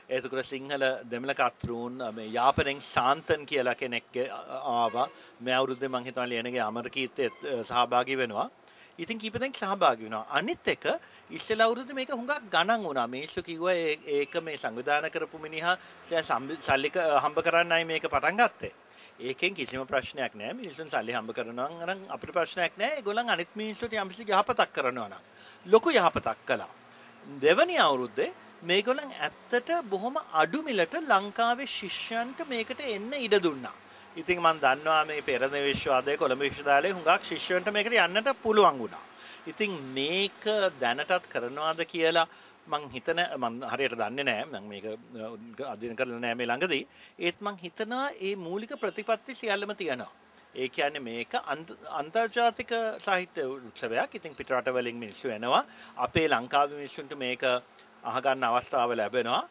එතකොට සිංහල දෙමළ කතරුන් මේ යාපනයෙන් ශාන්තන් කියලා කෙනෙක් ආවා. මේ අවුරුද්දේ මං හිතනවා ලියනගේ අමරකීර්තිය සහභාගී වෙනවා. ඉතින් කීප දෙනෙක් සහභාගී වෙනවා. අනිත් එක ඉස්සෙල්ලා අවුරුද්දේ මේක හුඟක් ගණන් වුණා. මිනිස්සු කිව්වා ඒක මේ සංවිධානය කරපු මිනිහා සල්ලි හම්බ කරන්නයි මේක පටන් ගත්තේ. ඒකෙන් කිසිම ප්‍රශ්නයක් නැහැ. මිනිස්සුන් සල්ලි හම්බ කරනවා නම් අපිට ප්‍රශ්නයක් නැහැ. ඒගොල්ලන් අනිත් මිනිස්සුන්ට යම්කිසි යහපතක් කරනවා නම් ලොකු යහපතක් කළා. දෙවැනි අවුරුද්දේ මේගොල්ලන් ඇත්තට බොහොම අඩු මිලට ලංකාවේ ශිෂ්‍යයන්ට මේකට එන්න ඉඩ දුන්නා. ඉතින් මම දන්නවා මේ පෙරදෙන විශ්වවිද්‍යාලයේ කොළඹ විශ්වවිද්‍යාලයේ හුඟක් ශිෂ්‍යයන්ට මේකට යන්නට පුළුවන් වුණා. ඉතින් මේක දැනටත් කරනවාද කියලා මං හරියට දන්නේ නැහැ. මම මේක අධ්‍යයනය කරලා නැහැ මේ ළඟදී. ඒත් මං හිතනවා මේ මූලික ප්‍රතිපත්ති සියල්ලම තියෙනවා. ඒ කියන්නේ මේක අන්තර්ජාතික සාහිත්‍ය උත්සවයක්. ඉතින් පිටරට වලින් මිනිස්සු එනවා. අපේ ලංකාවේ මිනිස්සුන්ට මේක අහගන්න අවස්ථාව ලැබෙනවා.